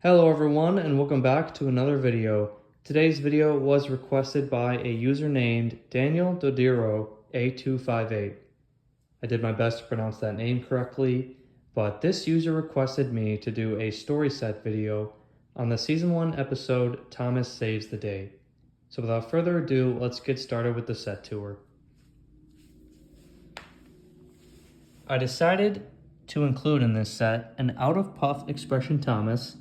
Hello everyone and welcome back to another video. Today's video was requested by a user named Daniel Dodiro A258. I did my best to pronounce that name correctly, but this user requested me to do a story set video on the season 1 episode Thomas Saves the Day. So without further ado, let's get started with the set tour. I decided to include in this set an out of puff expression Thomas,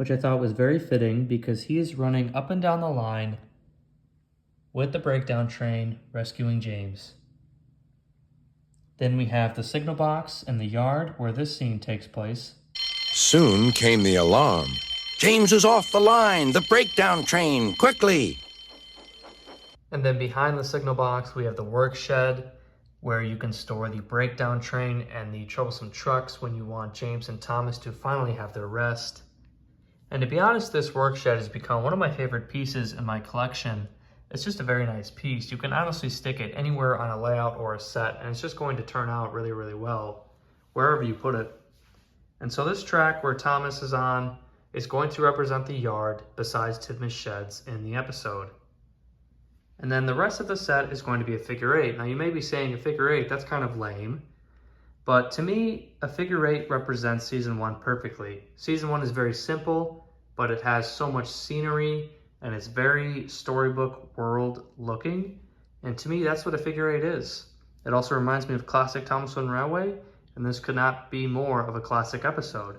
which I thought was very fitting because he is running up and down the line with the breakdown train rescuing James. Then we have the signal box and the yard where this scene takes place. Soon came the alarm. James is off the line! The breakdown train! Quickly! And then behind the signal box we have the work shed where you can store the breakdown train and the troublesome trucks when you want James and Thomas to finally have their rest. And to be honest, this work shed has become one of my favorite pieces in my collection. It's just a very nice piece. You can honestly stick it anywhere on a layout or a set, and it's just going to turn out really, really well wherever you put it. And so this track where Thomas is on is going to represent the yard besides Tidman's sheds in the episode. And then the rest of the set is going to be a figure eight. Now you may be saying a figure eight, that's kind of lame. But to me, a figure eight represents season 1 perfectly. Season 1 is very simple, but it has so much scenery and it's very storybook world looking. And to me, that's what a figure eight is. It also reminds me of classic Thomas Wayne Railway, and this could not be more of a classic episode.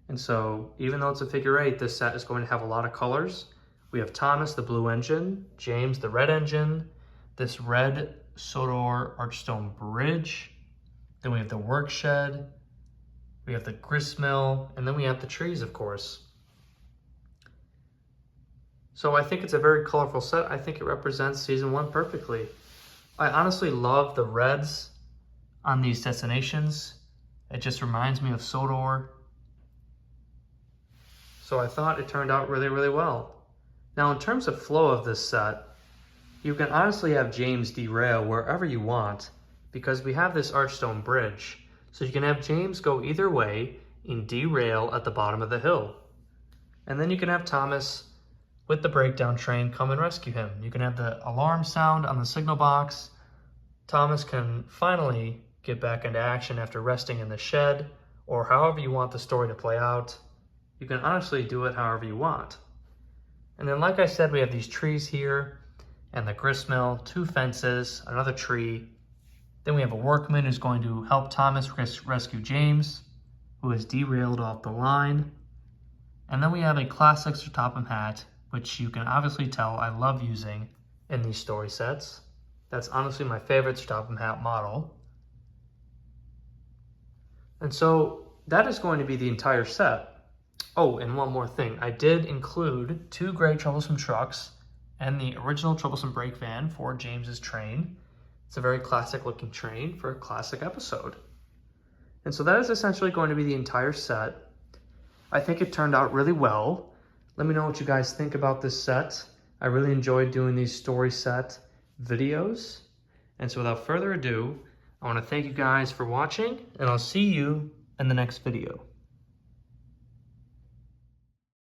And so, even though it's a figure eight, this set is going to have a lot of colors. We have Thomas, the blue engine, James, the red engine, this red Sodor Archstone bridge. Then we have the work shed, we have the grist mill, and then we have the trees, of course. So I think it's a very colorful set. I think it represents season 1 perfectly. I honestly love the reds on these destinations. It just reminds me of Sodor. So I thought it turned out really, really well. Now in terms of flow of this set, you can honestly have James derail wherever you want, because we have this archstone bridge. So you can have James go either way and derail at the bottom of the hill. And then you can have Thomas with the breakdown train come and rescue him. You can have the alarm sound on the signal box. Thomas can finally get back into action after resting in the shed, or however you want the story to play out. You can honestly do it however you want. And then like I said, we have these trees here and the grist mill, 2 fences, another tree. Then we have a workman who's going to help Thomas rescue James, who is derailed off the line. And then we have a classic Sir Topham hat, which you can obviously tell I love using in these story sets. That's honestly my favorite Sir Topham hat model. And so that is going to be the entire set. Oh, and one more thing. I did include 2 gray troublesome trucks and the original troublesome brake van for James's train. It's a very classic looking train for a classic episode. And so that is essentially going to be the entire set. I think it turned out really well. Let me know what you guys think about this set. I really enjoyed doing these story set videos. And so without further ado, I want to thank you guys for watching, and I'll see you in the next video.